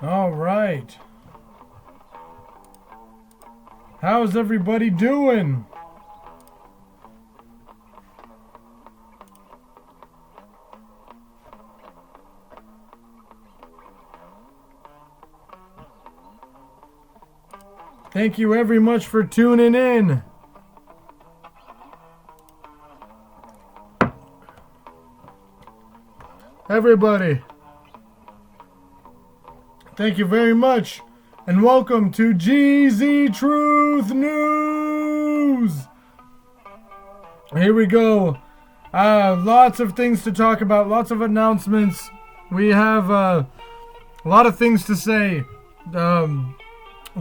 All right. How's everybody doing? Thank you very much for tuning in. Everybody, thank you very much, and welcome to Geezy Truth News. Here we go. Lots of things to talk about, lots of announcements. We have a lot of things to say.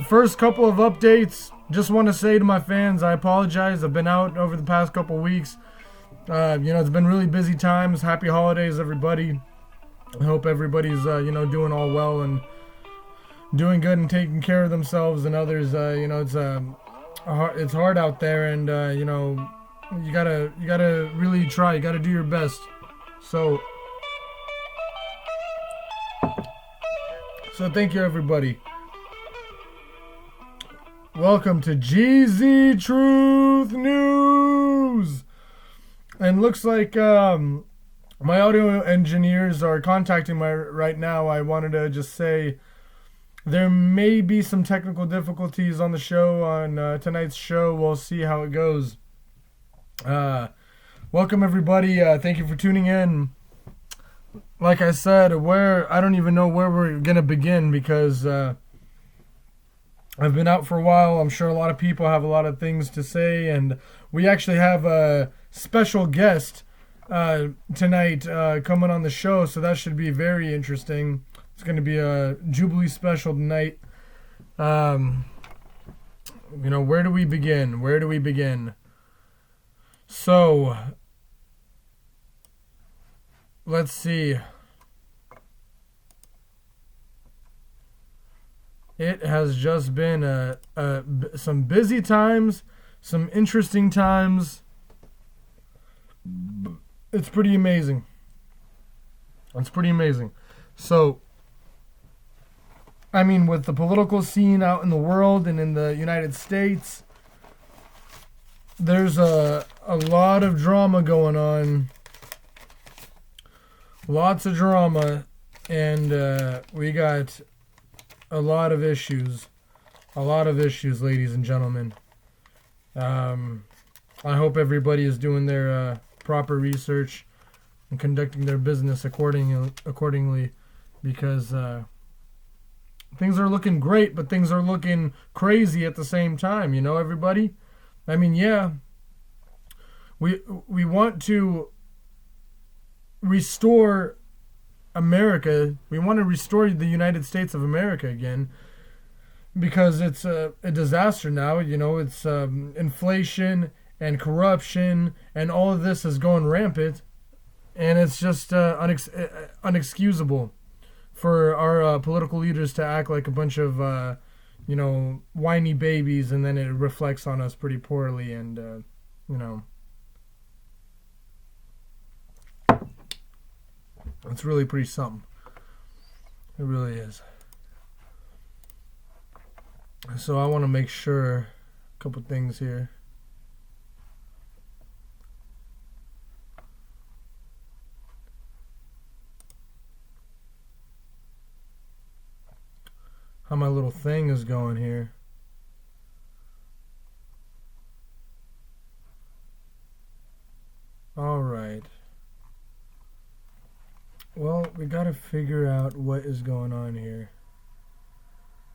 First couple of updates. Just want to say to my fans, I apologize. I've been out over the past couple weeks. It's been really busy times. Happy holidays, everybody. I hope everybody's, doing all well and doing good and taking care of themselves and others. It's hard out there, and you gotta really try. You gotta do your best. So thank you, everybody. Welcome to Geezy Truth News. And looks like my audio engineers are contacting me right now. I wanted to just say there may be some technical difficulties on the show, on tonight's show. We'll see how it goes. Welcome, everybody. Thank you for tuning in. Like I said, I don't even know where we're going to begin because I've been out for a while. I'm sure a lot of people have a lot of things to say, and we actually have a special guest tonight coming on the show, so that should be very interesting. It's going to be a Jubilee special tonight. Where do we begin? So, let's see. It has just been some busy times, some interesting times. It's pretty amazing. So, with the political scene out in the world and in the United States, there's a lot of drama going on. Lots of drama, and we got a lot of issues, ladies and gentlemen. I hope everybody is doing their proper research and conducting their business accordingly, because things are looking great, but things are looking crazy at the same time. Everybody. We want to restore America. We want to restore the United States of America again, because it's a disaster now. It's inflation and corruption, and all of this is going rampant, and it's just unexcusable for our political leaders to act like a bunch of whiny babies, and then it reflects on us pretty poorly, and it's really pretty something. It really is. So I want to make sure a couple things here. How my little thing is going here. All right. Well, we got to figure out what is going on here.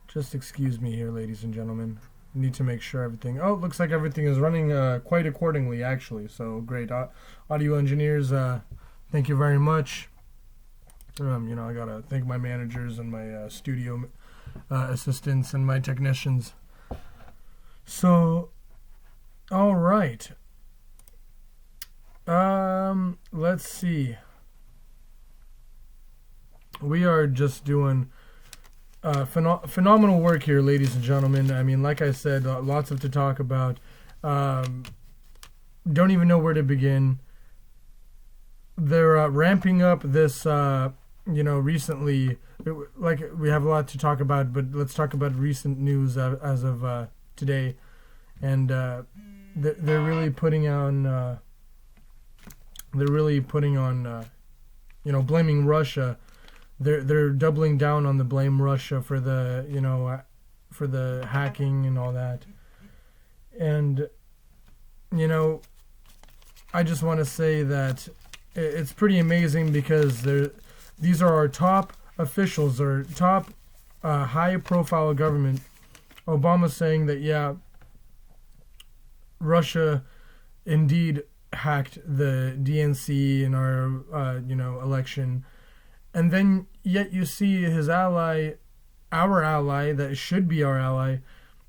Just excuse me here, ladies and gentlemen. Need to make sure everything... Oh, looks like everything is running quite accordingly, actually. So, great. Audio engineers, thank you very much. I got to thank my managers and my studio assistants and my technicians. So, all right. Let's see. We are just doing phenomenal work here, ladies and gentlemen. Like I said, lots to talk about. Don't even know where to begin. They're ramping up this recently, like we have a lot to talk about, but let's talk about recent news as of today. And they're really putting on, blaming Russia. They're doubling down on the blame Russia for the, for the hacking and all that. And, I just want to say that it's pretty amazing because these are our top officials, or top high-profile government. Obama saying that, yeah, Russia indeed hacked the DNC in our, election. And then yet you see his ally, our ally, that should be our ally,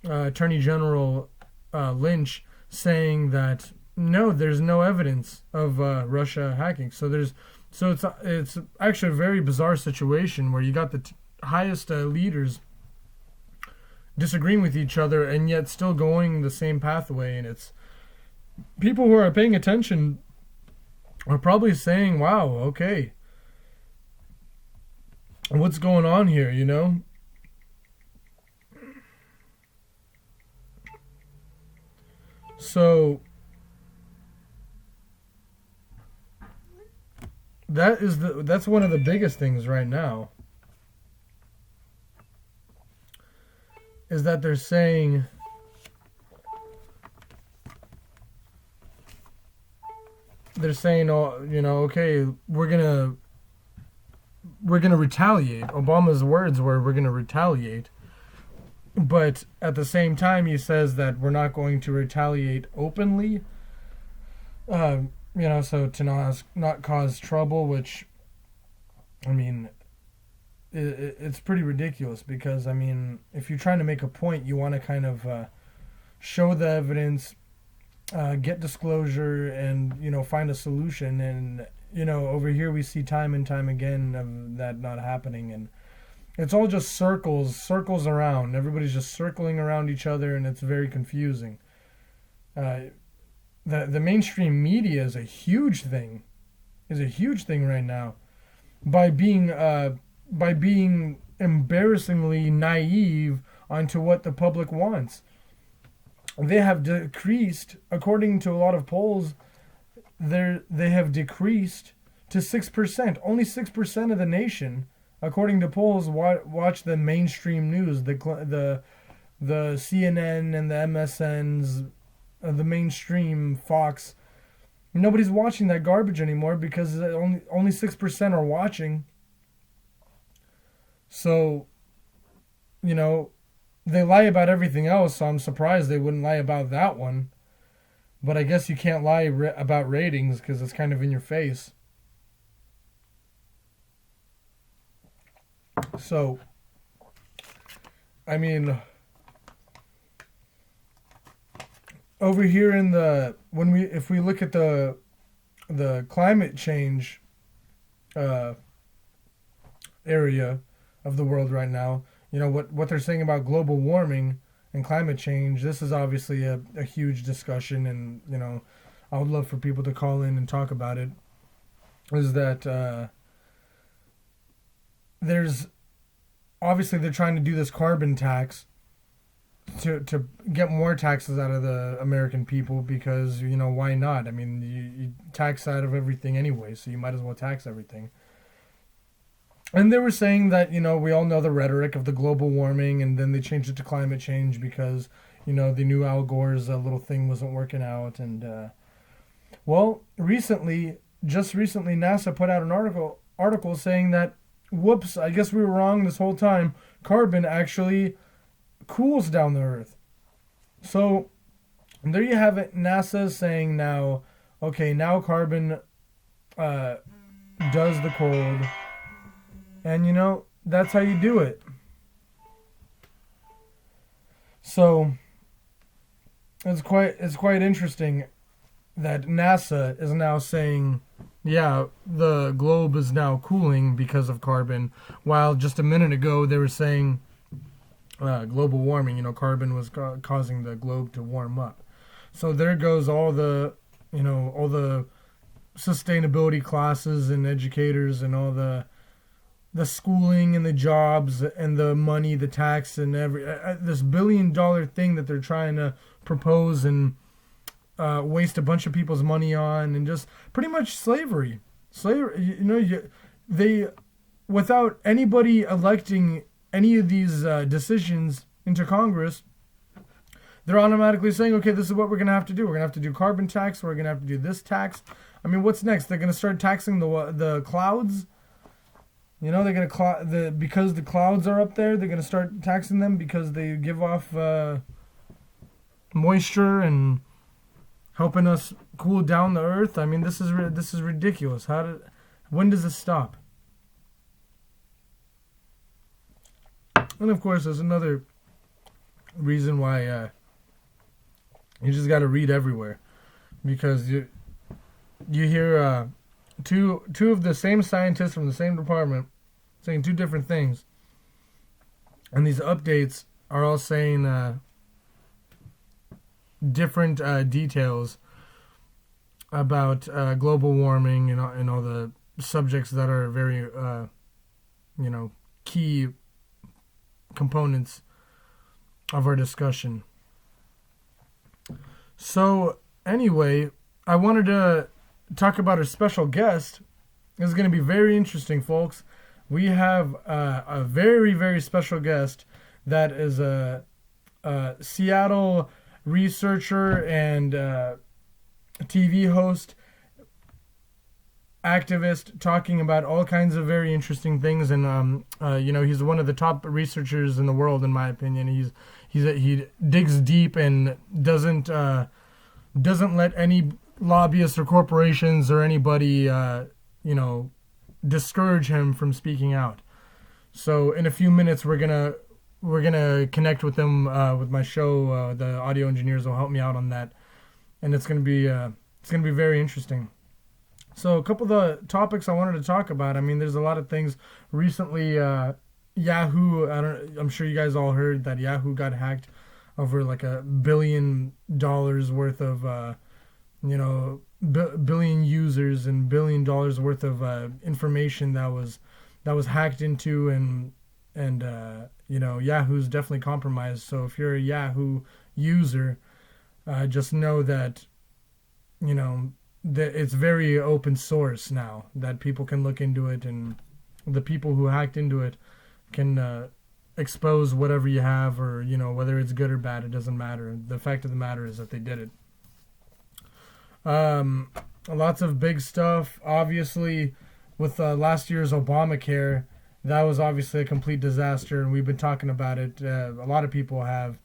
Attorney General Lynch, saying that no, there's no evidence of Russia hacking. So it's actually a very bizarre situation where you got the highest leaders disagreeing with each other and yet still going the same pathway. And it's people who are paying attention are probably saying, wow, okay, what's going on here, So that's one of the biggest things right now, is that they're saying oh, okay, we're gonna retaliate. Obama's words were, we're gonna retaliate. But at the same time, he says that we're not going to retaliate openly. So to not cause trouble, which, I mean, it's pretty ridiculous because, I mean, if you're trying to make a point, you want to kind of show the evidence, get disclosure, and, find a solution. And, over here we see time and time again of that not happening. And it's all just circles around. Everybody's just circling around each other, and it's very confusing. The mainstream media is a huge thing right now, by being embarrassingly naive onto what the public wants. They have decreased, according to a lot of polls, they have decreased to 6%. Only 6% of the nation, according to polls, watch the mainstream news, the CNN and the MSNs, the mainstream Fox. Nobody's watching that garbage anymore because only 6% are watching. So, they lie about everything else, so I'm surprised they wouldn't lie about that one. But I guess you can't lie about ratings because it's kind of in your face. So, I mean, over here if we look at the climate change area of the world right now, what they're saying about global warming and climate change, this is obviously a huge discussion, and I would love for people to call in and talk about it. Is that there's obviously they're trying to do this carbon tax to get more taxes out of the American people because why not? I mean, you tax out of everything anyway, so you might as well tax everything. And they were saying that, we all know the rhetoric of the global warming, and then they changed it to climate change because, they knew Al Gore's little thing wasn't working out. And, just recently, NASA put out an article saying that, whoops, I guess we were wrong this whole time. Carbon actually cools down the Earth. So, there you have it. NASA saying now, okay, now carbon does the cold. And that's how you do it. So it's quite interesting that NASA is now saying, yeah, the globe is now cooling because of carbon, while just a minute ago they were saying global warming, carbon was causing the globe to warm up. So there goes all the sustainability classes and educators and all the the schooling and the jobs and the money, the tax and this $1 billion thing that they're trying to propose and waste a bunch of people's money on, and just pretty much slavery. Slavery, they, without anybody electing any of these decisions into Congress, they're automatically saying, okay, this is what we're going to have to do. We're going to have to do carbon tax. We're going to have to do this tax. I mean, what's next? They're going to start taxing the clouds. They're going to because the clouds are up there. They're going to start taxing them because they give off moisture and helping us cool down the earth. I mean, this is ridiculous. When does this stop? And of course, there's another reason why you just got to read everywhere, because you hear two of the same scientists from the same department saying two different things, and these updates are all saying different details about global warming and all the subjects that are very key components of our discussion. So anyway, I wanted to talk about our special guest. This is going to be very interesting, folks. We have a very, very special guest that is a Seattle researcher and TV host, activist, talking about all kinds of very interesting things. And he's one of the top researchers in the world, in my opinion. He digs deep and doesn't let any lobbyists or corporations or anybody discourage him from speaking out. So in a few minutes we're gonna connect with him with my show. The audio engineers will help me out on that, and it's gonna be very interesting. So a couple of the topics I wanted to talk about. I mean, there's a lot of things recently. Yahoo, I'm sure you guys all heard that Yahoo got hacked over like $1 billion worth of billion users and $1 billion worth of information that was hacked into, and Yahoo's definitely compromised. So if you're a Yahoo user, just know that that it's very open source now, that people can look into it, and the people who hacked into it can expose whatever you have, or whether it's good or bad. It doesn't matter. The fact of the matter is that they did it. Lots of big stuff, obviously, with last year's Obamacare. That was obviously a complete disaster, and we've been talking about it. A lot of people have,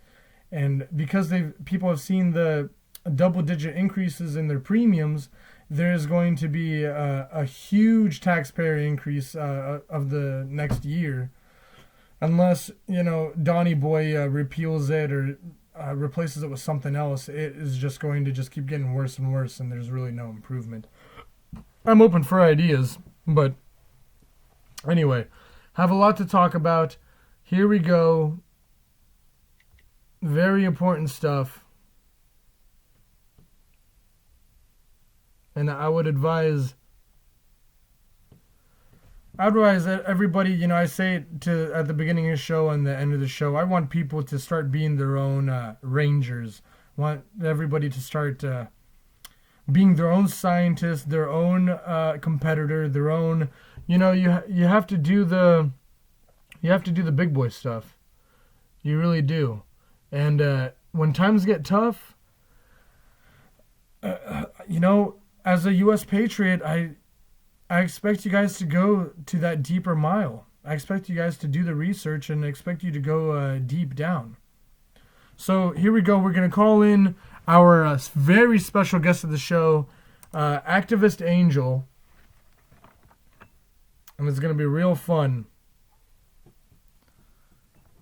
and because people have seen the double-digit increases in their premiums, there's going to be a huge taxpayer increase of the next year, unless Donny Boy repeals it or replaces it with something else. It is just going to just keep getting worse and worse, and there's really no improvement. I'm open for ideas, but anyway, have a lot to talk about. Here we go. Very important stuff. And I would advise everybody, I say it at the beginning of the show and the end of the show, I want people to start being their own rangers. I want everybody to start being their own scientist, their own competitor, their own, you have to do the big boy stuff. You really do. And when times get tough, as a U.S. patriot, I expect you guys to go to that deeper mile. I expect you guys to do the research, and I expect you to go deep down. So here we go. We're going to call in our very special guest of the show, Activist Angel. And it's going to be real fun.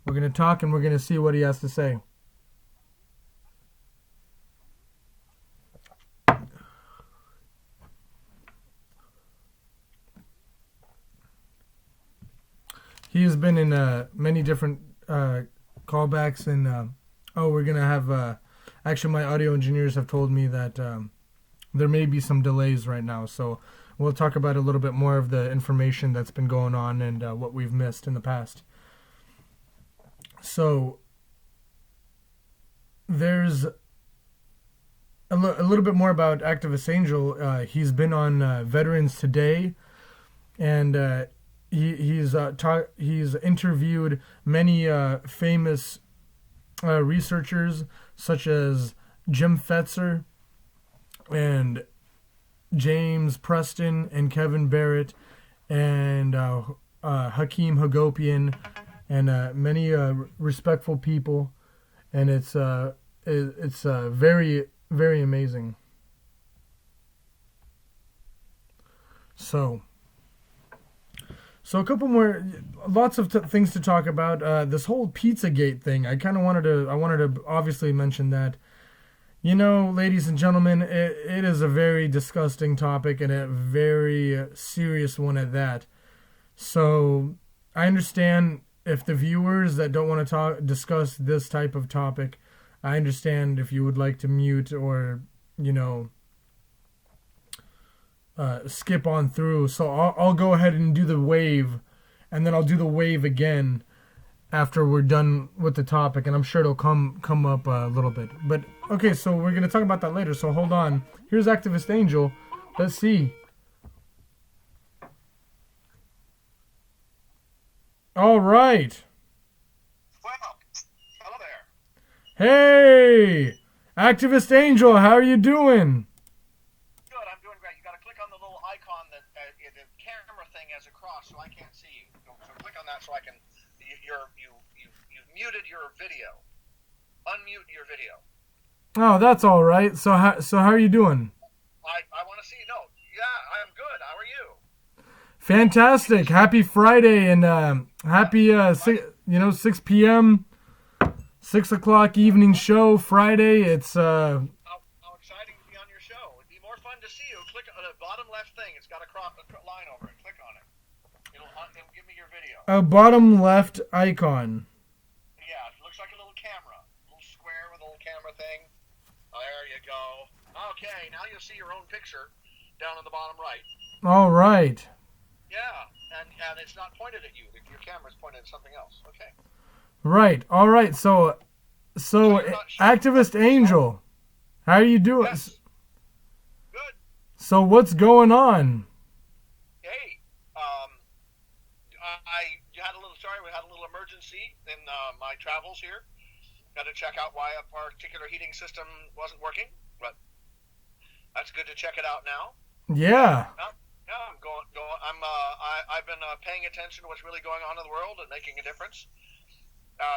We're going to talk, and we're going to see what he has to say. He has been in many different callbacks, and we're going to have... actually, my audio engineers have told me that there may be some delays right now, so we'll talk about a little bit more of the information that's been going on and what we've missed in the past. So there's a little bit more about Activist Angel. He's been on Veterans Today, and he's interviewed many famous researchers such as Jim Fetzer and James Preston and Kevin Barrett and Hakeem Hagopian and many respectful people, and it's very, very amazing. So a couple more, lots of things to talk about. This whole Pizzagate thing, I wanted to obviously mention that. You know, ladies and gentlemen, it is a very disgusting topic and a very serious one at that. So I understand if the viewers that don't want to discuss this type of topic, I understand if you would like to mute or, skip on through. So I'll go ahead and do the wave, and then I'll do the wave again after we're done with the topic, and I'm sure it'll come up a little bit. But okay, so we're gonna talk about that later. So hold on. Here's Activist Angel. Let's see. All right. Well, hello there. Hey, Activist Angel, how are you doing? Good, I'm doing great. You got to click on the little icon that the camera thing has a cross, so I can't see you. So click on that so I can. You've muted your video. Unmute your video. Oh, that's all right. So how are you doing? I want to see you. No, yeah, I'm good. How are you? Fantastic. Happy Friday and happy 6 p.m. 6 o'clock evening show Friday. It's How exciting to be on your show. It'd be more fun to see you. Click on the bottom left thing. It's got a line over it. Click on it. It'll give me your video. A bottom left icon. Yeah, it looks like a little camera. A little square with a little camera thing. There you go. Okay, now you'll see your own picture down in the bottom right. All right. Yeah, and it's not pointed at you. Your camera's pointed at something else. Okay. Right. All right. So Activist Angel, how are you doing? Yes. Good. So what's going on? Hey, we had a little emergency in my travels here. Got to check out why a particular heating system wasn't working, but that's good to check it out now. Yeah. Yeah, I'm going. I've been paying attention to what's really going on in the world and making a difference.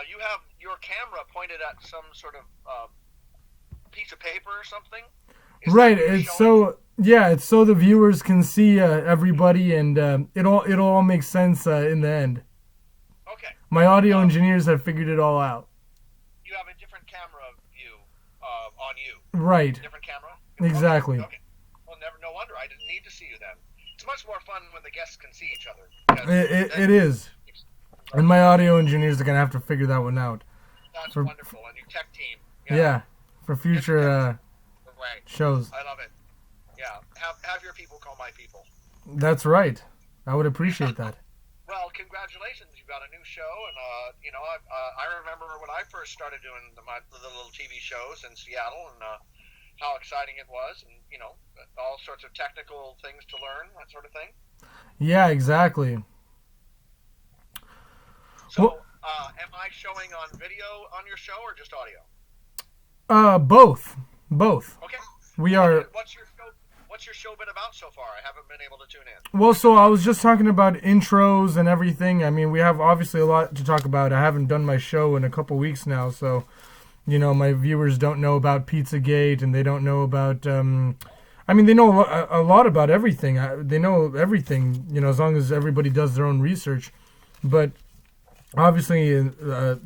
You have your camera pointed at some sort of piece of paper or something. Right. It's so the viewers can see everybody, and it'll all make sense in the end. Okay. My audio engineers have figured it all out. You have a different camera view on you. Right. Different camera. Exactly. Okay. Well, no wonder I didn't need to see you then. It's much more fun when the guests can see each other. It is. And my audio engineers are going to have to figure that one out. That's wonderful. And your tech team. Yeah, for future shows. I love it. Yeah. Have your people call my people. That's right. I would appreciate that. Well, congratulations. You've got a new show. And, I remember when I first started doing the little TV shows in Seattle and how exciting it was. And, all sorts of technical things to learn, that sort of thing. Yeah, exactly. So, am I showing on video on your show or just audio? Both. Okay. We are. What's your show been about so far? I haven't been able to tune in. Well, so I was just talking about intros and everything. I mean, we have obviously a lot to talk about. I haven't done my show in a couple weeks now, so my viewers don't know about Pizzagate, and they don't know about. They know a lot about everything. They know everything, as long as everybody does their own research. But obviously,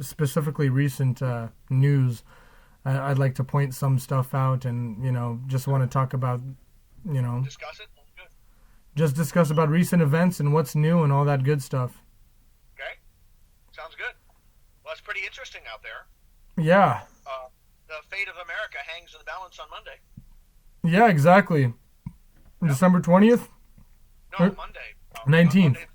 specifically recent news, I'd like to point some stuff out and, just want to talk about, Discuss it? Good. Just discuss about recent events and what's new and all that good stuff. Okay. Sounds good. Well, it's pretty interesting out there. Yeah. The fate of America hangs in the balance on Monday. Yeah, exactly. Yep. December 20th? No, Monday. Monday. 19th.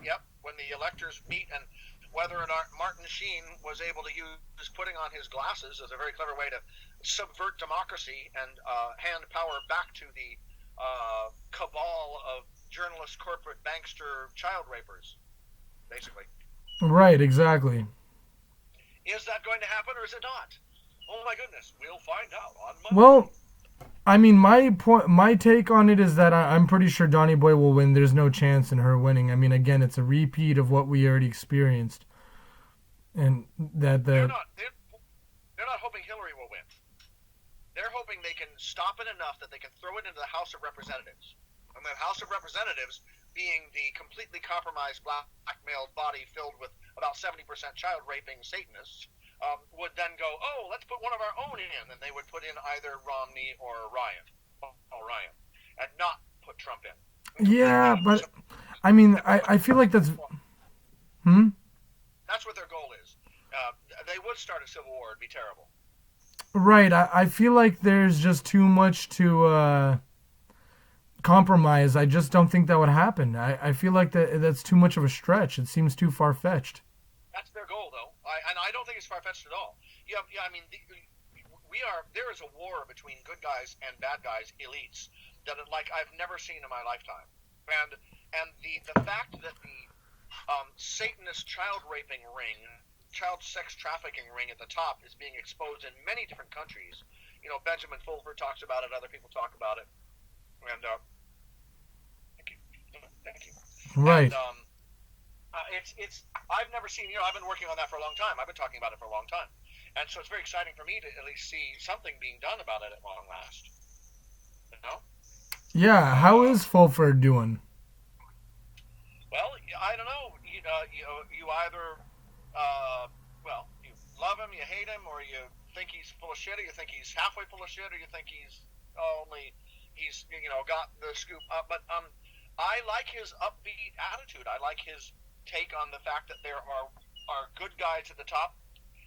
Yep, when the electors meet, and whether or not Martin Sheen was able to use putting on his glasses as a very clever way to subvert democracy and hand power back to the cabal of journalist, corporate, bankster, child rapers, basically. Right, exactly. Is that going to happen or is it not? Oh my goodness, we'll find out on Monday. Well, I mean, my take on it is that I'm pretty sure Donny Boy will win. There's no chance in her winning. I mean, again, it's a repeat of what we already experienced, and that They're the not. They're not hoping Hillary will win. They're hoping they can stop it enough that they can throw it into the House of Representatives. And the House of Representatives, being the completely compromised, blackmailed body filled with about 70% child raping Satanists, would then go, oh, let's put one of our own in, and they would put in either Romney or Ryan, and not put Trump in. yeah, but I mean, I feel like that's hmm. That's what their goal is. They would start a civil war. It'd be terrible. Right. I feel like there's just too much to compromise. I just don't think that would happen. I feel like that's too much of a stretch. It seems too far fetched. That's their goal, though, and I don't think it's far fetched at all. Yeah, I mean, there is a war between good guys and bad guys, elites, that like I've never seen in my lifetime, and the fact that the Satanist child raping ring, child sex trafficking ring at the top is being exposed in many different countries. You know, Benjamin Fulford talks about it. Other people talk about it, and thank you. Right. And, it's I've never seen, I've been working on that for a long time. I've been talking about it for a long time, and so it's very exciting for me to at least see something being done about it at long last. You know? Yeah. How is Fulford doing? Well, I don't know. You either you love him, you hate him, or you think he's full of shit, or you think he's halfway full of shit, or you think he's got the scoop. But I like his upbeat attitude. I like his take on the fact that there are good guys at the top.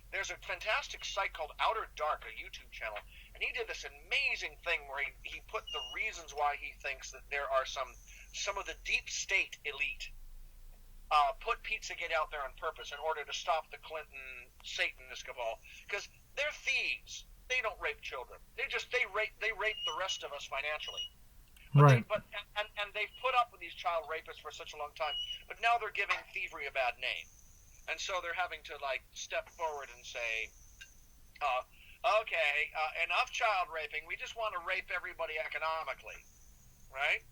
There's a fantastic site called Outer Dark, a YouTube channel, and he did this amazing thing where he put the reasons why he thinks that there are some of the deep state elite put Pizzagate out there on purpose in order to stop the Clinton Satanist cabal, because they're thieves. They don't rape children. They rape the rest of us financially. Right. And they've put up with these child rapists for such a long time, but now they're giving thievery a bad name, and so they're having to step forward and say, okay, enough child raping. We just want to rape everybody economically, right?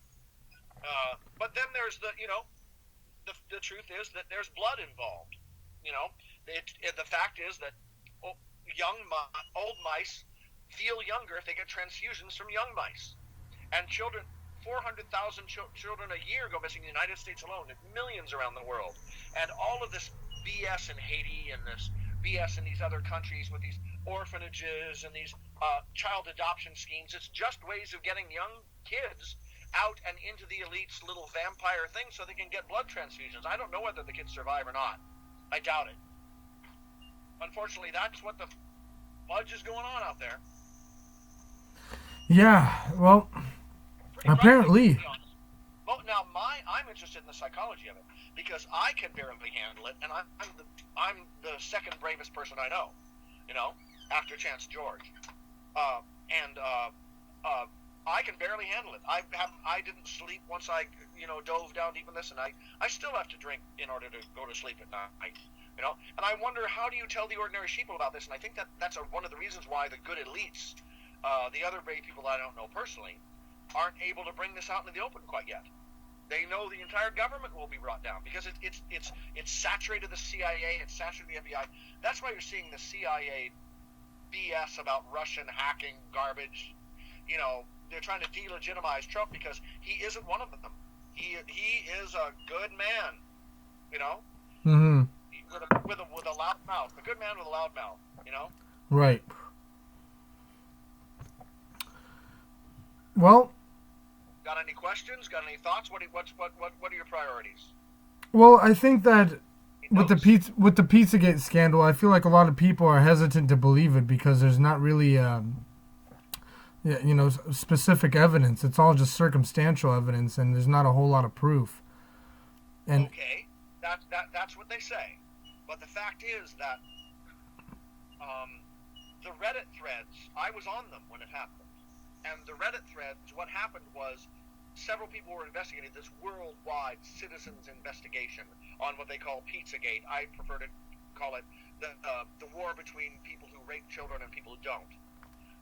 But then there's the truth is that there's blood involved. The fact is that old mice feel younger if they get transfusions from young mice. And children, 400,000 children a year go missing in the United States alone, and millions around the world. And all of this BS in Haiti and this BS in these other countries with these orphanages and these child adoption schemes, it's just ways of getting young kids out and into the elite's little vampire thing so they can get blood transfusions. I don't know whether the kids survive or not. I doubt it. Unfortunately, that's what the fudge is going on out there. Yeah, well, apparently. Well, now I'm interested in the psychology of it because I can barely handle it, and I'm the second bravest person I know, after Chance George, and I can barely handle it. I didn't sleep once I dove down deep in this, and I still have to drink in order to go to sleep at night. And I wonder, how do you tell the ordinary sheeple about this? And I think that's one of the reasons why the good elites, the other brave people that I don't know personally, aren't able to bring this out into the open quite yet. They know the entire government will be brought down because it's saturated the CIA, it's saturated the FBI. That's why you're seeing the CIA BS about Russian hacking garbage. They're trying to delegitimize Trump because he isn't one of them. He is a good man. Mm-hmm. With a loud mouth, a good man with a loud mouth. Right. Well. Got any questions? Got any thoughts? What are your priorities? Well, I think that with the Pizzagate scandal, I feel like a lot of people are hesitant to believe it because there's not really yeah, specific evidence. It's all just circumstantial evidence, and there's not a whole lot of proof. And Okay, that's what they say. But the fact is that um, the Reddit threads, I was on them when it happened. And the Reddit threads, what happened was several people were investigating this worldwide citizens investigation on what they call Pizzagate. I prefer to call it the war between people who rape children and people who don't.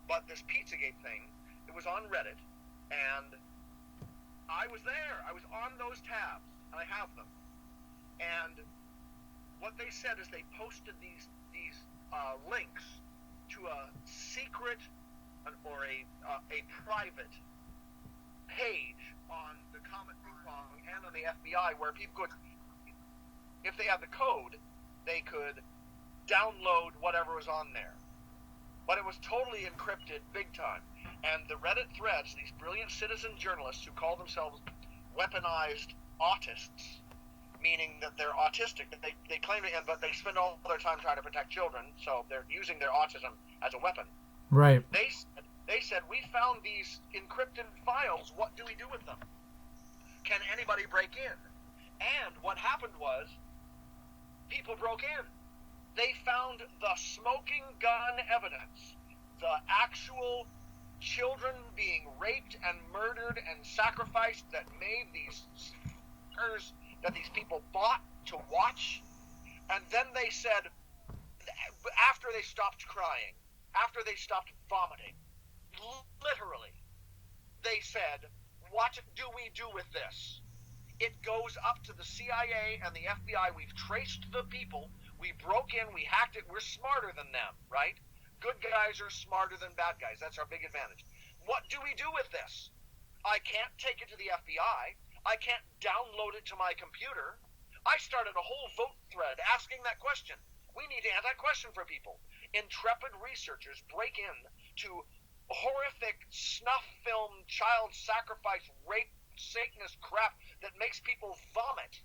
But this Pizzagate thing, it was on Reddit, and I was there. I was on those tabs, and I have them. And what they said is they posted these links to a secret or a private page on the Comet Ping Pong and on the FBI where people could, if they had the code, they could download whatever was on there. But it was totally encrypted big time. And the Reddit threads, these brilliant citizen journalists who call themselves weaponized autists, meaning that they're autistic, that they claim to, but they spend all their time trying to protect children, so they're using their autism as a weapon. right. They said, we found these encrypted files. What do we do with them? Can anybody break in? And what happened was, people broke in. They found the smoking gun evidence, the actual children being raped and murdered and sacrificed that made these stickers that these people bought to watch. And then they said, after they stopped crying, after they stopped vomiting, literally, they said, what do we do with this? It goes up to the CIA and the FBI. We've traced the people. We broke in. We hacked it. We're smarter than them, right? Good guys are smarter than bad guys. That's our big advantage. What do we do with this? I can't take it to the FBI. I can't download it to my computer. I started a whole vote thread asking that question. We need to answer that question for people. Intrepid researchers break in to horrific snuff film, child sacrifice, rape, Satanist crap that makes people vomit.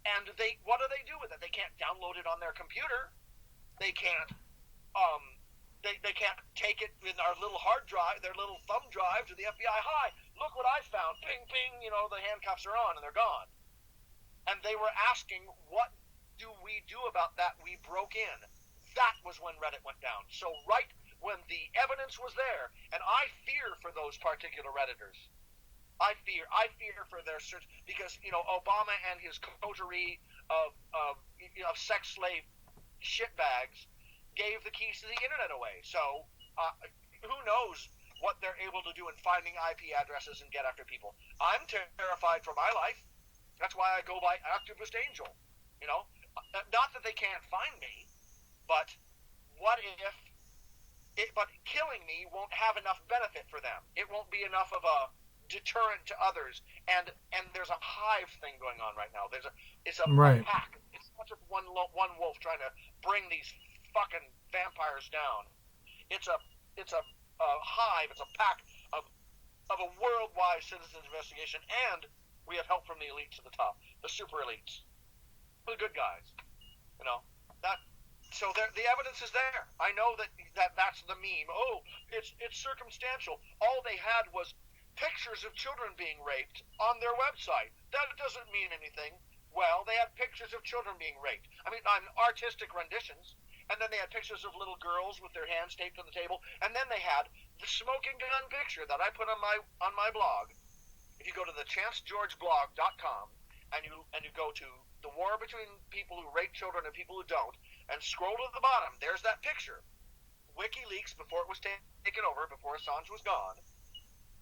And what do they do with it? They can't download it on their computer. They can't they can't take it in our little hard drive, their little thumb drive to the FBI. Hi, look what I found. Ping, ping, the handcuffs are on and they're gone. And they were asking, what do we do about that? We broke in. That was when Reddit went down. So right when the evidence was there, and I fear for those particular Redditors. I fear for their search because Obama and his coterie of sex slave shitbags gave the keys to the internet away. So who knows what they're able to do in finding IP addresses and get after people. I'm terrified for my life. That's why I go by Activist Angel. Not that they can't find me, but what if? But killing me won't have enough benefit for them. It won't be enough of a deterrent to others, and there's a hive thing going on right now. It's a Right. pack. It's not just one wolf trying to bring these fucking vampires down. It's a hive. It's a pack of a worldwide citizens investigation, and we have help from the elites at the top, the super elites, the good guys. That. So the evidence is there. I know that's the meme. Oh, it's circumstantial. All they had was pictures of children being raped on their website. That doesn't mean anything. Well, they had pictures of children being raped. I mean, on artistic renditions. And then they had pictures of little girls with their hands taped to the table. And then they had the smoking gun picture that I put on my blog. If you go to the chancegeorgeblog.com and you go to the war between people who rape children and people who don't, and scroll to the bottom, there's that picture. WikiLeaks, before it was taken over, before Assange was gone,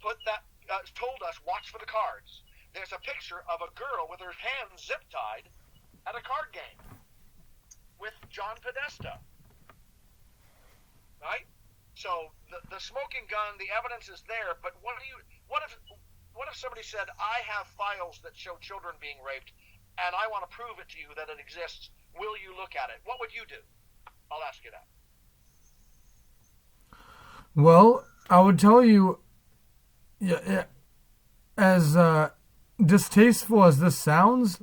told us, watch for the cards. There's a picture of a girl with her hands zip-tied at a card game with John Podesta. Right? So the smoking gun, the evidence is there, but what if somebody said, I have files that show children being raped, and I want to prove it to you that it exists. Will you look at it? What would you do? I'll ask you that. Well, I would tell you, yeah, as distasteful as this sounds,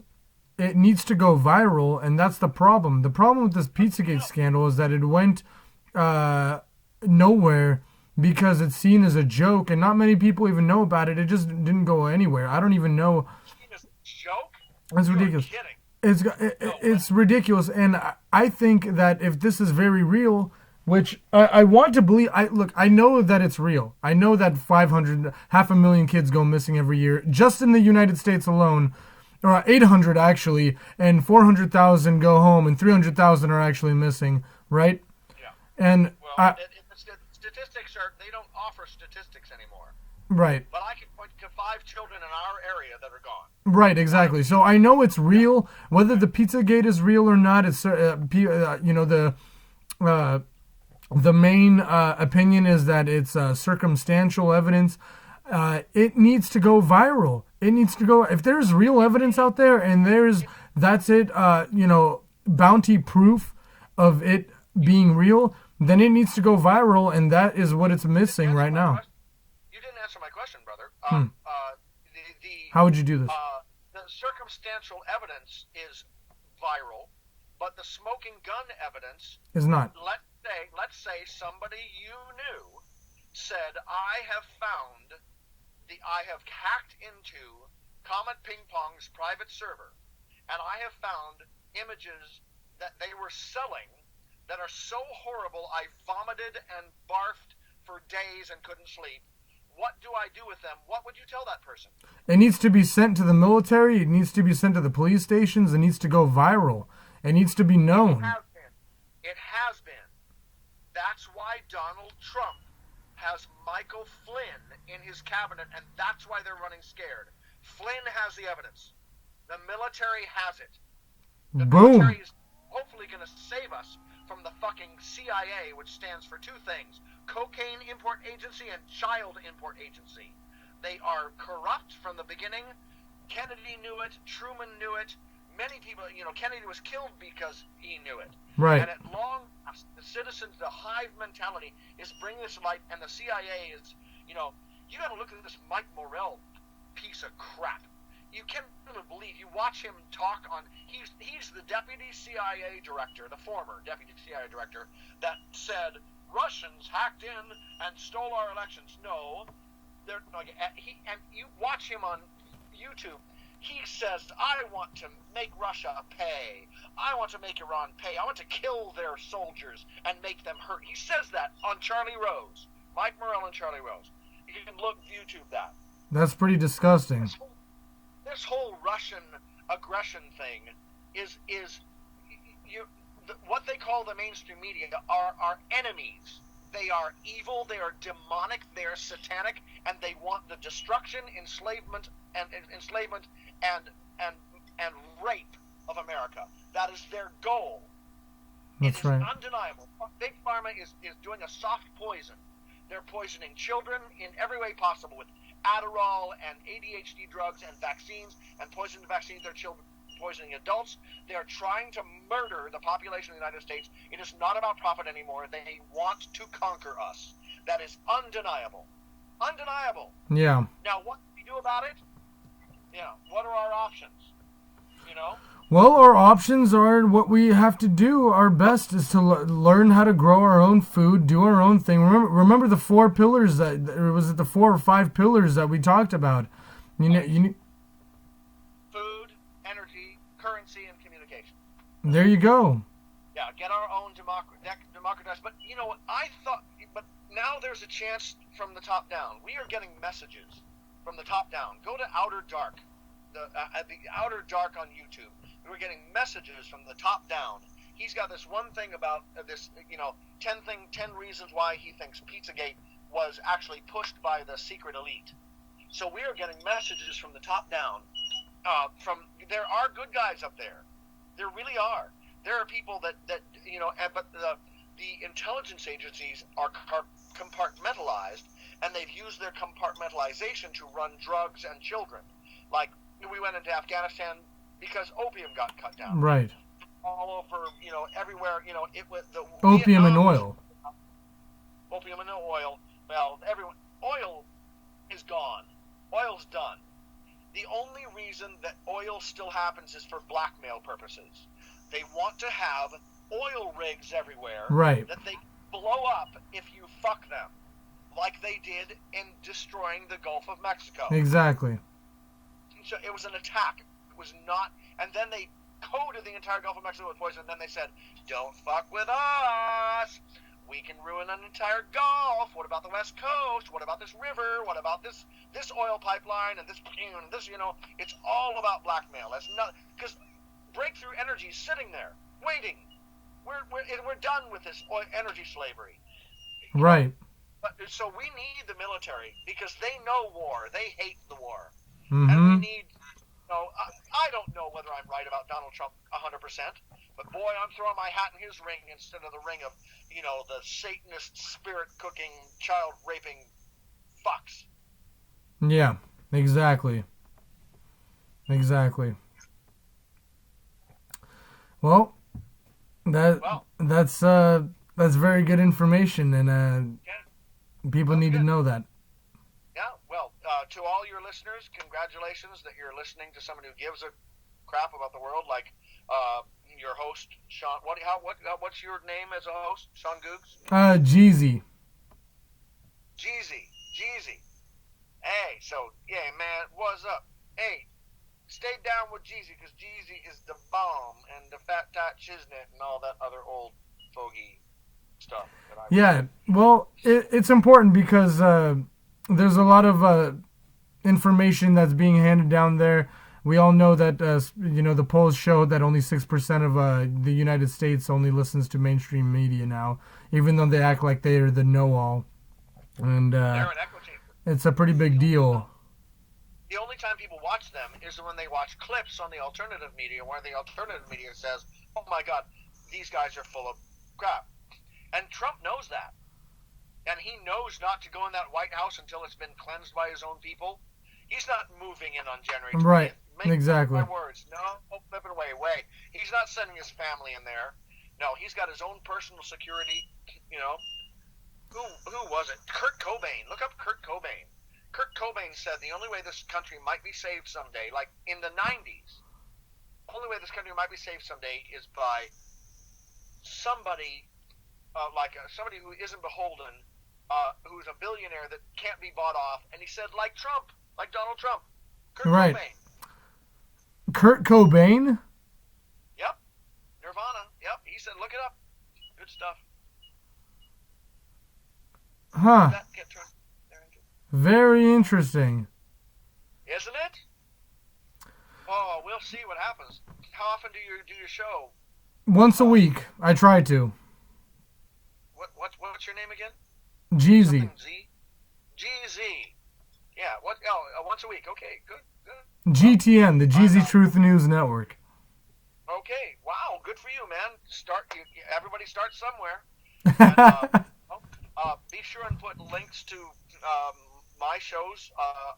it needs to go viral, and that's the problem. The problem with this Pizzagate scandal is that it went nowhere because it's seen as a joke, and not many people even know about it. It just didn't go anywhere. I don't even know. Seen as a joke? It's You're ridiculous. kidding. No It's way. ridiculous, and I think that if this is very real, which I want to believe, I know that it's real. I know that 500, half a million kids go missing every year just in the United States alone, or 800 actually, and 400,000 go home, and 300,000 are actually missing, right? Yeah. And Well, statistics they don't offer statistics anymore. right. But I can point to 5 children in our area that are gone. Right, exactly. So I know it's real. Whether the Pizzagate is real or not, it's uh, the main opinion is that it's circumstantial evidence. It needs to go viral. It needs to go. If there's real evidence out there, and that's it. Bounty proof of it being real, then it needs to go viral, and that is what it's missing right now. You didn't answer my question, brother. How would you do this? The circumstantial evidence is viral, but the smoking gun evidence Is not. Let's say somebody you knew said, I have hacked into Comet Ping Pong's private server, and I have found images that they were selling that are so horrible I vomited and barfed for days and couldn't sleep. What do I do with them? What would you tell that person? It needs to be sent to the military. It needs to be sent to the police stations. It needs to go viral. It needs to be known. It has been. That's why Donald Trump has Michael Flynn in his cabinet, and that's why they're running scared. Flynn has the evidence. The military has it. The Boom. military is hopefully going to save us from the fucking CIA, which stands for two things: Cocaine Import Agency and Child Import Agency. They are corrupt from the beginning. Kennedy knew it. Truman knew it. Many people, Kennedy was killed because he knew it. Right. And at long last, the citizens, the hive mentality is bringing this light, and the CIA is, you got to look at this Mike Morrell piece of crap. You can't really believe. You watch him talk on. He's the deputy CIA director, the former deputy CIA director, that said Russians hacked in and stole our elections. No, and you watch him on YouTube. He says, I want to make Russia pay. I want to make Iran pay. I want to kill their soldiers and make them hurt. He says that on Charlie Rose. Mike Morrell and Charlie Rose. You can YouTube that. That's pretty disgusting. This whole Russian aggression thing is what they call the mainstream media are enemies. They are evil, they are demonic, they are satanic, and they want the destruction, enslavement and rape of America. That is their goal. That's right. It is undeniable. Big Pharma is doing a soft poison. They're poisoning children in every way possible with Adderall and ADHD drugs and vaccines, and poisoning the vaccines their children, poisoning adults. They are trying to murder the population of the United States. It is not about profit anymore. They want to conquer us. That is undeniable. Undeniable. Yeah. Now, what do we do about it? What are our options? Well, our options are what we have to do. Our best is to learn how to grow our own food, do our own thing. Remember the 4 pillars or was it the 4 or 5 pillars that we talked about? You need food, energy, currency, and communication. There you go. Yeah, get our own democratized. But but now there's a chance from the top down. We are getting messages from the top down. Go to Outer Dark, the Outer Dark on YouTube. We're getting messages from the top down. He's got this one thing about this, 10 reasons why he thinks Pizzagate was actually pushed by the secret elite. So we are getting messages from the top down. There are good guys up there. There really are. There are people that but the intelligence agencies are compartmentalized, and they've used their compartmentalization to run drugs and children. Like, we went into Afghanistan because opium got cut down. Right. All over, everywhere, it was the opium and oil. Opium and oil. Well, oil is gone. Oil's done. The only reason that oil still happens is for blackmail purposes. They want to have oil rigs everywhere, right, that they blow up if you fuck them. like they did in destroying the Gulf of Mexico. Exactly. So it was an attack. It was not, and then they coated the entire Gulf of Mexico with poison, and then they said, don't fuck with us. We can ruin an entire Gulf. What about the West Coast? What about this river? What about this oil pipeline and this, it's all about blackmail. That's not, because breakthrough energy is sitting there, waiting. We're done with this energy slavery. Right. So we need the military because they know war. They hate the war. Mm-hmm. And we need, I don't know whether I'm right about Donald Trump 100%, but boy, I'm throwing my hat in his ring instead of the ring of, the Satanist, spirit-cooking, child-raping fucks. Yeah, exactly. Exactly. Well, that's very good information, and people need to know that. Yeah, well, to all your listeners, congratulations that you're listening to someone who gives a crap about the world, like your host, Sean. What's your name as a host? Sean Googs? Jeezy. Jeezy. Hey, so, yeah, man, what's up? Hey, stay down with Jeezy, because Jeezy is the bomb, and the fat tat shiznit, and all that other old fogey stuff. Well, it's important because there's a lot of information that's being handed down there. We all know that, the polls show that only 6% of the United States only listens to mainstream media now, even though they act like they are the know-all. And they're an echo chamber. It's a pretty big deal. The only time people watch them is when they watch clips on the alternative media where the alternative media says, oh my God, these guys are full of crap. And Trump knows that. And he knows not to go in that White House until it's been cleansed by his own people. He's not moving in on January 20th. Right, Make exactly. my words. No, flip it away. He's not sending his family in there. No, he's got his own personal security, Who was it? Kurt Cobain. Look up Kurt Cobain. Kurt Cobain said the only way this country might be saved someday, like in the 90s, the only way this country might be saved someday is by somebody, somebody who isn't beholden, who's a billionaire that can't be bought off. And he said, like Trump, like Donald Trump. Kurt Cobain. Kurt Cobain? Yep. Nirvana. Yep. He said, look it up. Good stuff. Huh. Very interesting. Isn't it? Oh, we'll see what happens. How often do you do your show? Once a week. I try to. What's your name again? Jeezy. Jeezy. Yeah. Once a week. Okay. Good. GTN, the Geezy Truth News Network. Okay. Wow. Good for you, man. Everybody starts somewhere. And, be sure and put links to my shows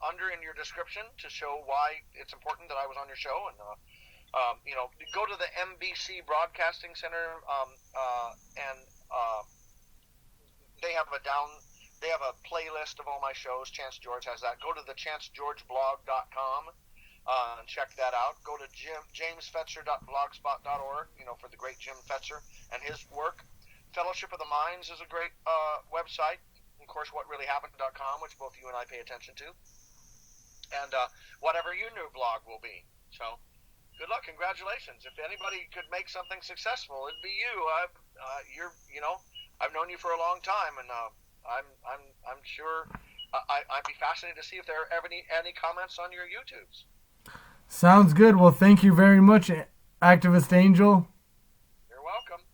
under in your description to show why it's important that I was on your show. And go to the NBC Broadcasting Center, and they have a playlist of all my shows. Chance George has that. Go to the chancegeorgeblog.com and check that out. Go to jamesfetzer.blogspot.org, for the great Jim Fetzer and his work. Fellowship of the Minds is a great website. Of course, whatreallyhappened.com, which both you and I pay attention to. And whatever your new blog will be. So, good luck. Congratulations. If anybody could make something successful, it'd be you. I've known you for a long time, and I'm sure I'd be fascinated to see if there are ever any comments on your YouTubes. Sounds good. Well, thank you very much, Activist Angel. You're welcome.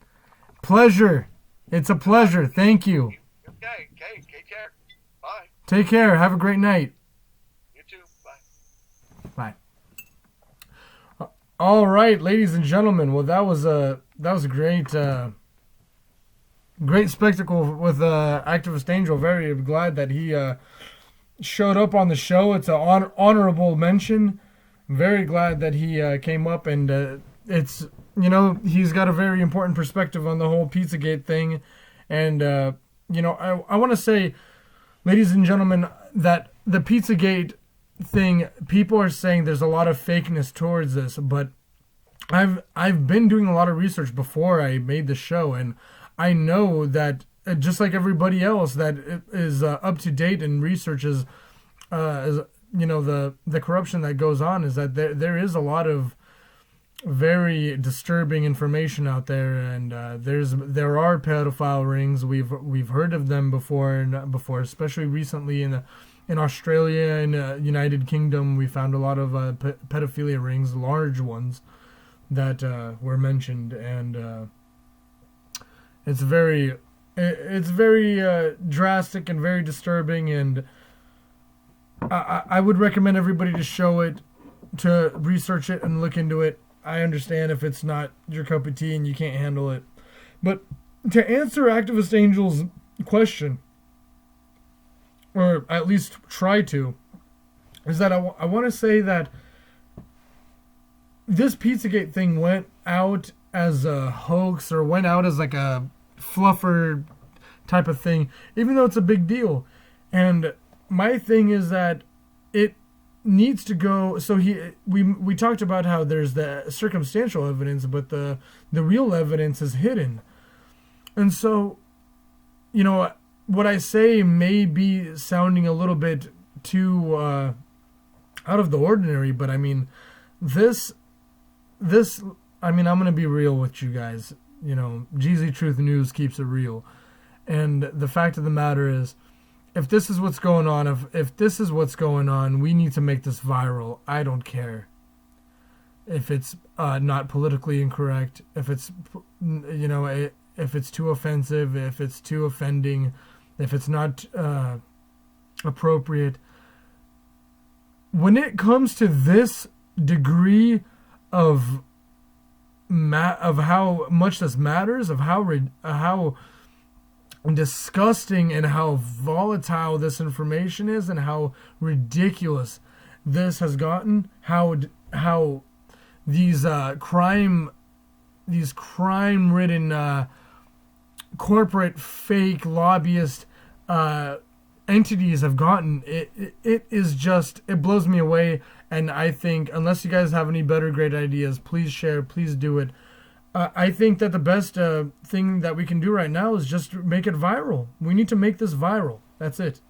Pleasure. It's a pleasure. Thank you. Okay. Take care. Bye. Take care. Have a great night. You too. Bye. Bye. All right, ladies and gentlemen. Well, that was a great spectacle with Activist Angel. Very glad that he showed up on the show. It's an honorable mention. Very glad that he came up, and it's he's got a very important perspective on the whole Pizzagate thing. And I want to say, ladies and gentlemen, that the Pizzagate thing, people are saying there's a lot of fakeness towards this, but I've been doing a lot of research before I made the show, and I know that just like everybody else that is up to date and researches, is, the corruption that goes on, is that there is a lot of very disturbing information out there, and there are pedophile rings. We've heard of them before, especially recently in Australia and United Kingdom. We found a lot of pedophilia rings, large ones that were mentioned, and it's very drastic and very disturbing. And I would recommend everybody to show it, to research it and look into it. I understand if it's not your cup of tea and you can't handle it. But to answer Activist Angel's question, or at least try to, is that I want to say that this Pizzagate thing went out as a hoax, or went out as like a fluffer type of thing, even though it's a big deal. And my thing is that it needs to go. So we talked about how there's the circumstantial evidence, but the real evidence is hidden. And so, what I say may be sounding a little bit too out of the ordinary, but I mean, I'm going to be real with you guys. Geezy Truth News keeps it real. And the fact of the matter is, if this is what's going on, if this is what's going on, we need to make this viral. I don't care if it's not politically incorrect, if it's, if it's too offensive, if it's too offending, if it's not appropriate. When it comes to this degree of how much this matters, of how disgusting and how volatile this information is, and how ridiculous this has gotten, how these crime-ridden corporate fake lobbyist entities have gotten, it is just, it blows me away. And I think, unless you guys have any better great ideas, please share, please do it. I think that the best thing that we can do right now is just make it viral. We need to make this viral. That's it.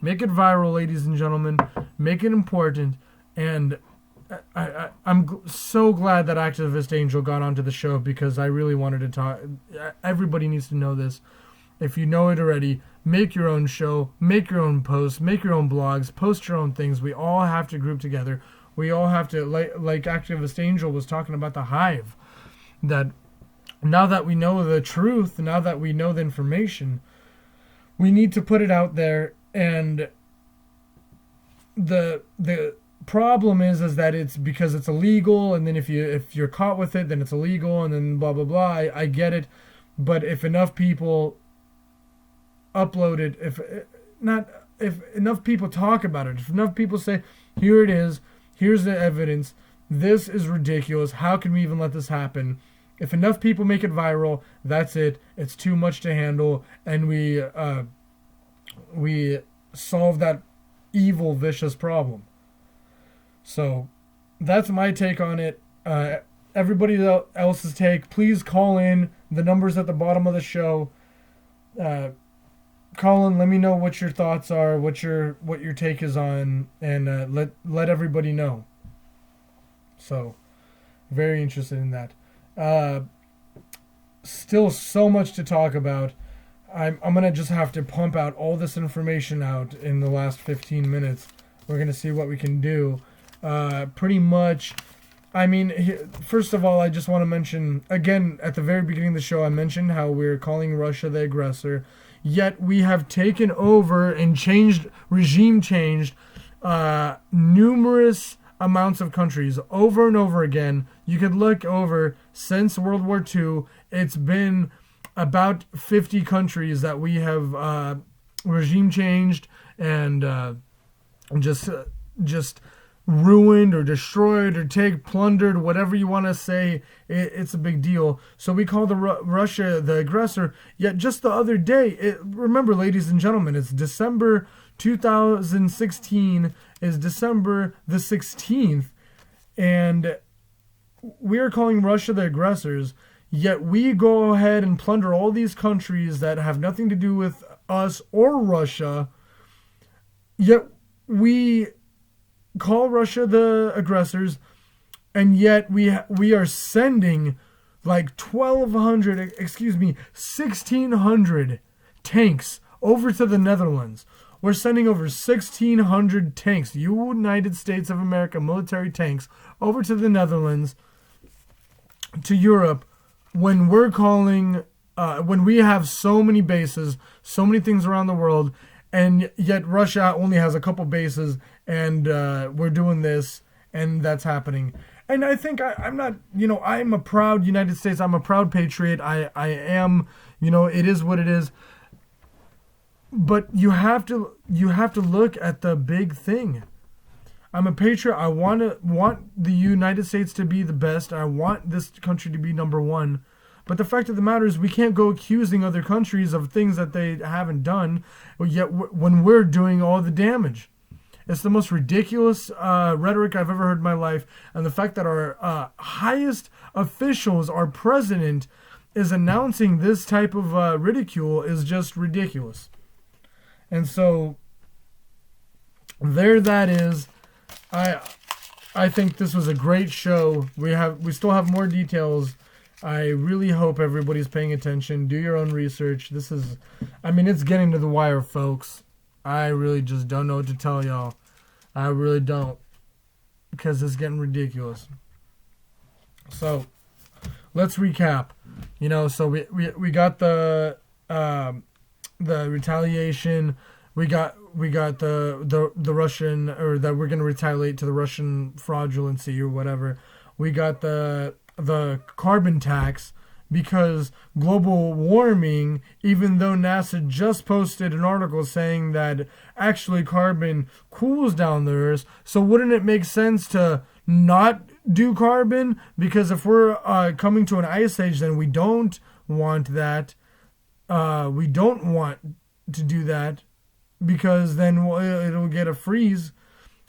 Make it viral, ladies and gentlemen. Make it important. And I'm so glad that Activist Angel got onto the show, because I really wanted to talk. Everybody needs to know this. If you know it already, make your own show, make your own posts, make your own blogs, post your own things. We all have to group together. We all have to, like Activist Angel was talking about the hive, that now that we know the truth, now that we know the information, we need to put it out there. And the problem is that it's because it's illegal, and then if you're caught with it, then it's illegal, and then blah blah blah. I get it, but if enough people upload it, if enough people talk about it, if enough people say, here it is, here's the evidence, this is ridiculous, how can we even let this happen? If enough people make it viral, that's it. It's too much to handle, and we solve that evil, vicious problem. So that's my take on it. Everybody else's take, please call in. The number's at the bottom of the show. Call in, let me know what your thoughts are, what your take is on, and let everybody know. So, very interested in that. Still so much to talk about. I'm gonna just have to pump out all this information out in the last 15 minutes. We're gonna see what we can do. Pretty much, I mean, first of all, I just want to mention, again, at the very beginning of the show, I mentioned how we're calling Russia the aggressor, yet we have taken over and regime changed numerous amounts of countries over and over again. You could look over, since World War II, it's been about 50 countries that we have regime changed and just ruined or destroyed or plundered, whatever you want to say. It's a big deal. So we call Russia the aggressor. Yet just the other day, remember, ladies and gentlemen, it's December 2016 is December the 16th, and we are calling Russia the aggressors. Yet we go ahead and plunder all these countries that have nothing to do with us or Russia. Yet we call Russia the aggressors, and yet we are sending like 1,600 tanks over to the Netherlands. We're sending over 1,600 tanks, United States of America military tanks, over to the Netherlands, to Europe, when when we have so many bases, so many things around the world, and yet Russia only has a couple bases, and we're doing this, and that's happening. And I think I'm not, I'm a proud United States. I'm a proud patriot. I am, it is what it is. But you have to look at the big thing. I'm a patriot. I want the United States to be the best. I want this country to be number one. But the fact of the matter is, we can't go accusing other countries of things that they haven't done, yet when we're doing all the damage. It's the most ridiculous rhetoric I've ever heard in my life. And the fact that our highest officials, our president, is announcing this type of ridicule is just ridiculous. And so there that is. I think this was a great show. We still have more details. I really hope everybody's paying attention. Do your own research. It's getting to the wire, folks. I really just don't know what to tell y'all. I really don't, because it's getting ridiculous. So let's recap. So we got the retaliation. We got the Russian, or that we're gonna retaliate to the Russian fraudulency or whatever. We got the carbon tax, because global warming, even though NASA just posted an article saying that actually carbon cools down the Earth, so wouldn't it make sense to not do carbon? Because if we're coming to an ice age, then we don't want that. We don't want to do that, because then it'll get a freeze.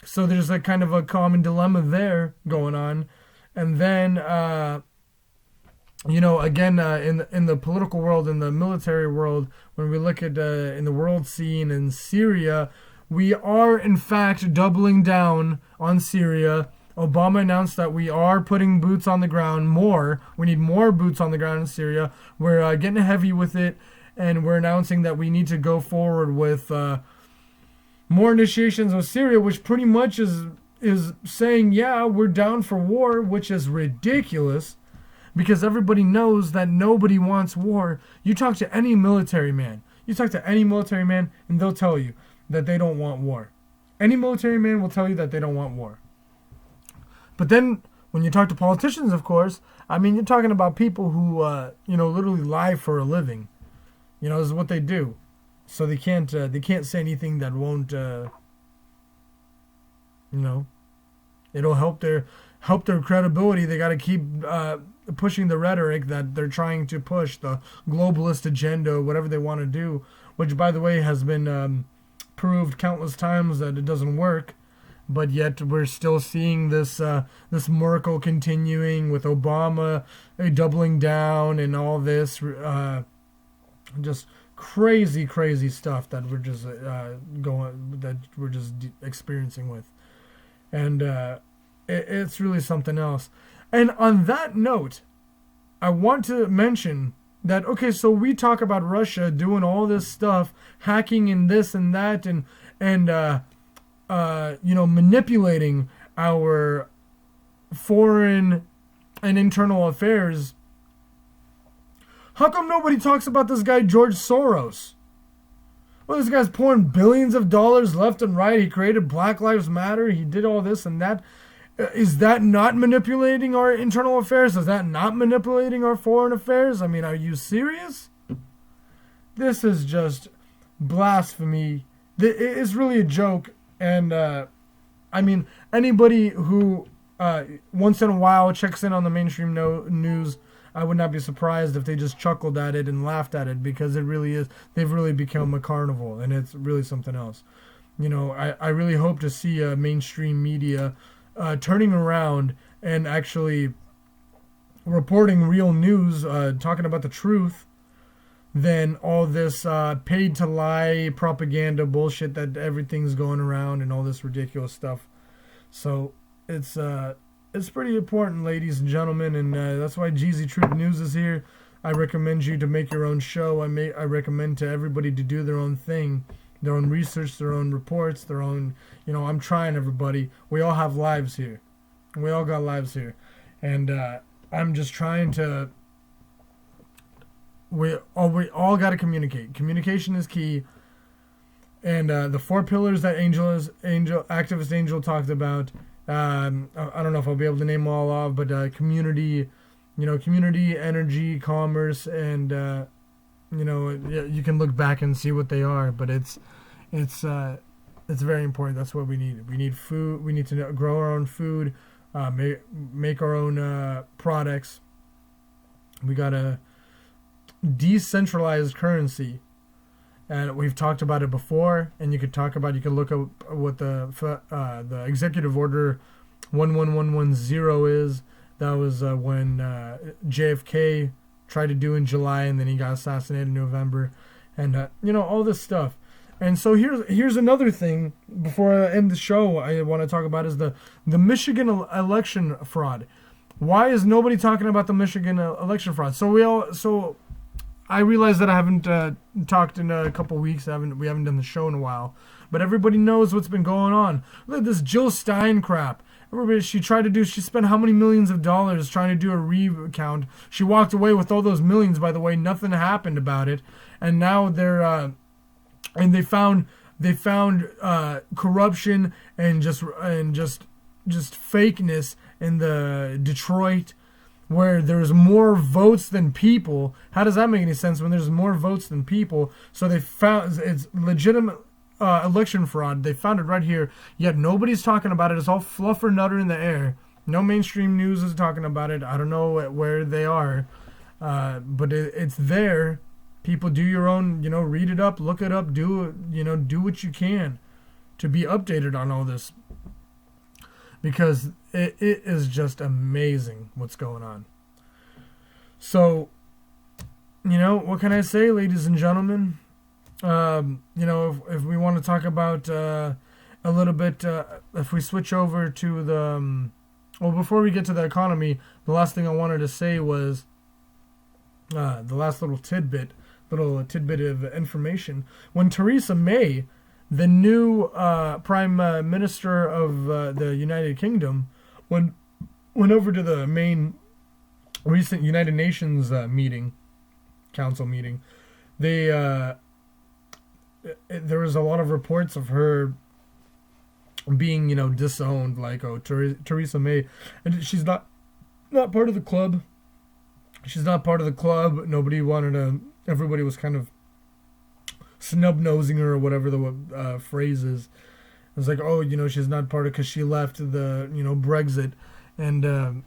So there's a kind of a common dilemma there going on. And then, again, in the political world, in the military world, when we look at in the world scene in Syria, we are in fact doubling down on Syria. Obama announced that we are putting boots on the ground more. We need more boots on the ground in Syria. We're getting heavy with it, and we're announcing that we need to go forward with more initiations of Syria, which pretty much is saying, yeah, we're down for war, which is ridiculous, because everybody knows that nobody wants war. You talk to any military man, and they'll tell you that they don't want war. Any military man will tell you that they don't want war. But then when you talk to politicians, of course, you're talking about people who, literally lie for a living. This is what they do. So they can't say anything that won't, it'll help their credibility. They got to keep pushing the rhetoric that they're trying to push, the globalist agenda, whatever they want to do, which, by the way, has been proved countless times that it doesn't work. But yet we're still seeing this miracle continuing with Obama doubling down and all this just crazy stuff that we're just experiencing with. And it's really something else. And on that note, I want to mention that, okay, so we talk about Russia doing all this stuff, hacking and this and that, and manipulating our foreign and internal affairs. How come nobody talks about this guy, George Soros? Well, this guy's pouring billions of dollars left and right. He created Black Lives Matter. He did all this and that. Is that not manipulating our internal affairs? Is that not manipulating our foreign affairs? Are you serious? This is just blasphemy. It's really a joke. And, anybody who once in a while checks in on the mainstream news, I would not be surprised if they just chuckled at it and laughed at it, because it really is. They've really become a carnival, and it's really something else. I really hope to see mainstream media turning around and actually reporting real news, talking about the truth, than all this paid to lie propaganda bullshit that everything's going around and all this ridiculous stuff. So it's pretty important, ladies and gentlemen, and that's why Geezy Truth News is here. I recommend you to make your own show. I recommend to everybody to do their own thing, their own research, their own reports, their own. I'm trying, everybody. We all have lives here. We all got lives here, and I'm just trying to. We all got to communicate. Communication is key. And the 4 pillars that activist Angel talked about. I don't know if I'll be able to name them all off, but community, community, energy, commerce, and you can look back and see what they are. But it's very important. That's what we need. We need food. We need to grow our own food, make our own products. We gotta decentralized currency, and we've talked about it before. And you could look up what the executive order 11110 is. That was when JFK tried to do in July, and then he got assassinated in November, and all this stuff. And so here's another thing before I end the show I want to talk about is the Michigan election fraud. Why is nobody talking about the Michigan election fraud? So I realize that I haven't talked in a couple weeks. We haven't done the show in a while, but everybody knows what's been going on. Look at this Jill Stein crap. She spent how many millions of dollars trying to do a recount. She walked away with all those millions, by the way. Nothing happened about it, and now they found corruption and just fakeness in the Detroit, where there's more votes than people. How does that make any sense when there's more votes than people? So they found it's legitimate election fraud. They found it right here, yet nobody's talking about it. It's all fluff or nutter in the air. No mainstream news is talking about it. I don't know where they are, but it's there. People, do your own, read it up, look it up, do what you can to be updated on all this. Because it is just amazing what's going on. So, what can I say, ladies and gentlemen? If we want to talk about a little bit, if we switch over to the, before we get to the economy, the last thing I wanted to say was the last little tidbit of information. When Theresa May, the new Prime Minister of the United Kingdom, went over to the main recent United Nations council meeting, there was a lot of reports of her being, disowned, like, Theresa May, and she's not part of the club. She's not part of the club. Everybody was kind of snub-nosing her, or whatever the phrase is. It was like, she's not part of, because she left the, Brexit. And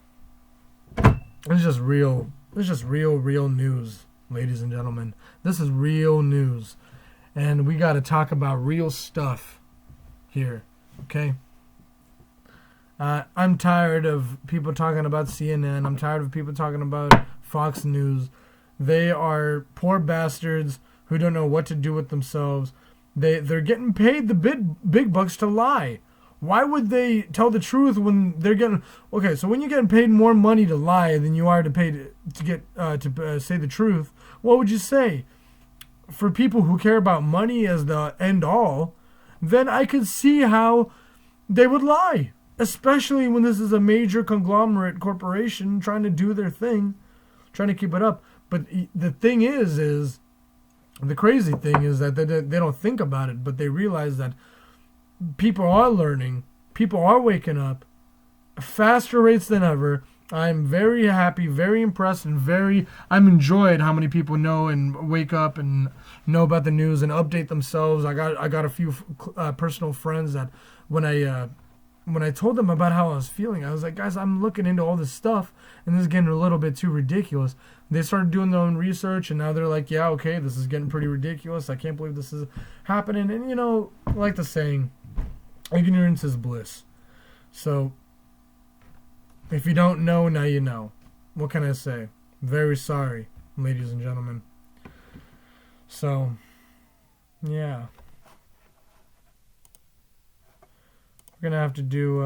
it's just real news, ladies and gentlemen. This is real news. And we got to talk about real stuff here, okay? I'm tired of people talking about CNN. I'm tired of people talking about Fox News. They are poor bastards who don't know what to do with themselves. They're getting paid the big bucks to lie. Why would they tell the truth when they're getting... Okay, so when you're getting paid more money to lie than you are to pay to say the truth, what would you say? For people who care about money as the end all, then I could see how they would lie. Especially when this is a major conglomerate corporation trying to do their thing, trying to keep it up. But the thing is the crazy thing is that they don't think about it, but they realize that people are learning, people are waking up, faster rates than ever. I'm very happy, very impressed, and I'm enjoyed how many people know and wake up and know about the news and update themselves. I got a few personal friends that when I told them about how I was feeling, I was like, guys, I'm looking into all this stuff, and this is getting a little bit too ridiculous. They started doing their own research, and now they're like, yeah, okay, this is getting pretty ridiculous. I can't believe this is happening. And, like the saying, ignorance is bliss. So, if you don't know, now you know. what can I say? Very sorry, ladies and gentlemen. So, yeah. We're gonna have to do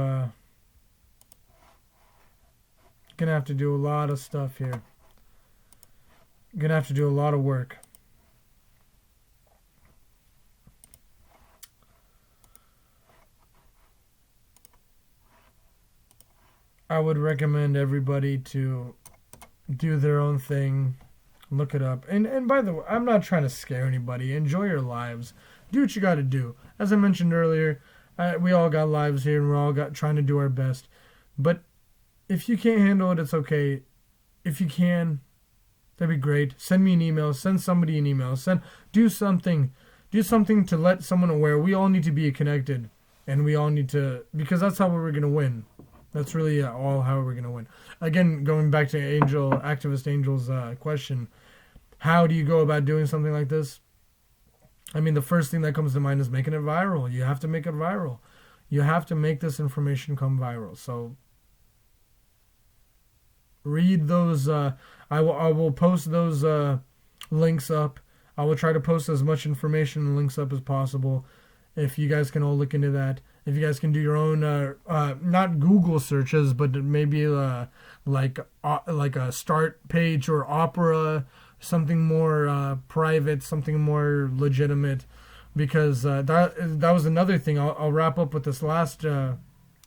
a lot of stuff here. Gonna have to do a lot of work. I would recommend everybody to do their own thing, look it up. And by the way, I'm not trying to scare anybody. Enjoy your lives. Do what you got to do. As I mentioned earlier, we all got lives here, and we're all trying to do our best. But if you can't handle it, it's okay. If you can, that'd be great. Send me an email. Send somebody an email. Do something. Do something to let someone aware. We all need to be connected, and we all need to, because that's how we're gonna win. That's really all how we're gonna win. Again, going back to activist Angel's question, how do you go about doing something like this? I mean, the first thing that comes to mind is making it viral. You have to make it viral. You have to make this information come viral. So read those. I will post those links up. I will try to post as much information and links up as possible. If you guys can all look into that. If you guys can do your own, not Google searches, but maybe like a start page or Opera, something more private, something more legitimate, because that was another thing. I'll wrap up with this last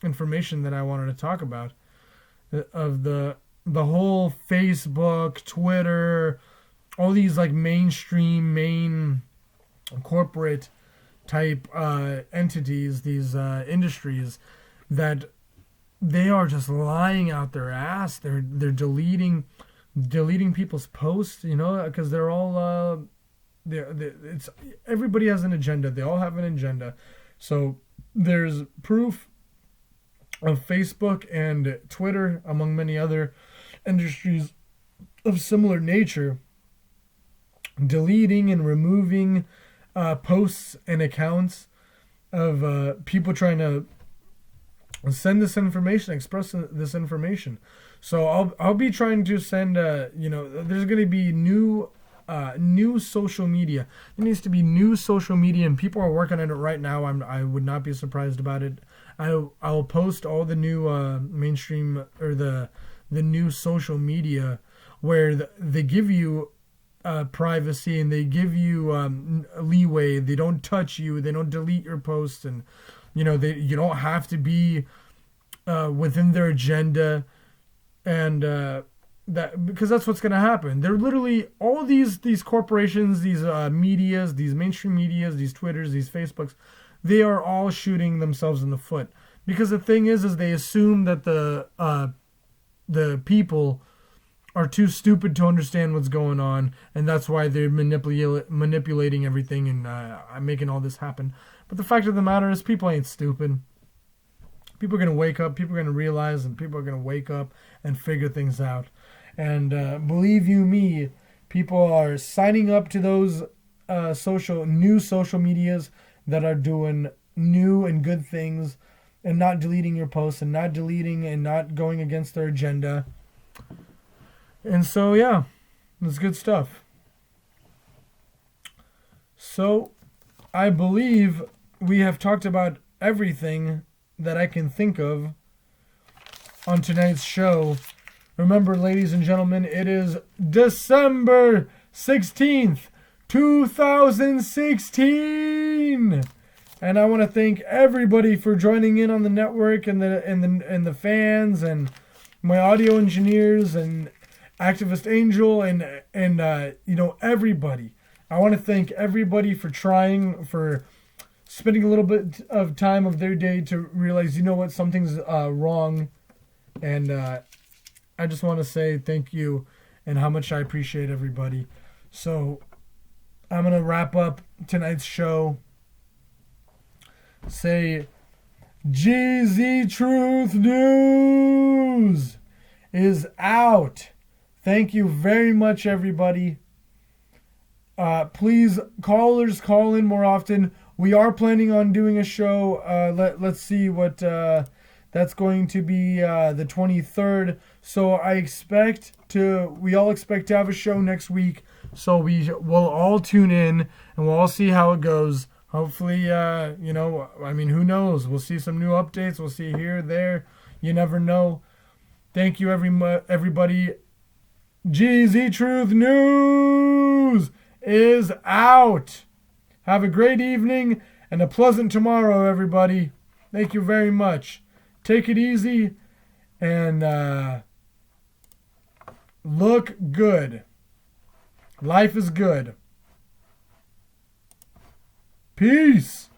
information that I wanted to talk about, of the whole Facebook, Twitter, all these like mainstream, main corporate type entities, these industries, that they are just lying out their ass. They're deleting people's posts, because they're all it's everybody has an agenda. They all have an agenda. So there's proof of Facebook and Twitter, among many other industries of similar nature, deleting and removing posts and accounts of people trying to send this information, express this information. So I'll be trying to send there's going to be new social media. There needs to be new social media, and people are working on it right now. I would not be surprised about it. I'll post all the new mainstream, or the new social media, where they give you privacy, and they give you leeway. They don't touch you. They don't delete your posts, and you don't have to be within their agenda, and that, because that's what's going to happen. They're literally, all these corporations, these medias, these mainstream medias, these Twitters, these Facebooks, they are all shooting themselves in the foot, because the thing is they assume that the people are too stupid to understand what's going on, and that's why they're manipulating everything and making all this happen. But the fact of the matter is, people ain't stupid. People are going to wake up, people are going to realize, and people are going to wake up and figure things out. And believe you me, people are signing up to those new social medias that are doing new and good things, and not deleting your posts, and not deleting and not going against their agenda. And so, yeah, it's good stuff. So, I believe we have talked about everything that I can think of on tonight's show. Remember, ladies and gentlemen, it is December 16th, 2016. And I want to thank everybody for joining in on the network, and the fans, and my audio engineers, and Activist Angel, and everybody. I want to thank everybody for spending a little bit of time of their day to realize, something's wrong. And I just want to say thank you, and how much I appreciate everybody. So I'm going to wrap up tonight's show. Say, Geezy Truth News is out. Thank you very much, everybody. Please, callers, call in more often. We are planning on doing a show. Let's see what the That's going to be the 23rd. So we all expect to have a show next week. So we'll all tune in and we'll all see how it goes. Hopefully, who knows? We'll see some new updates. We'll see here, there. You never know. Thank you, everybody. Geezy Truth News is out. Have a great evening and a pleasant tomorrow, everybody. Thank you very much. Take it easy and look good. Life is good. Peace.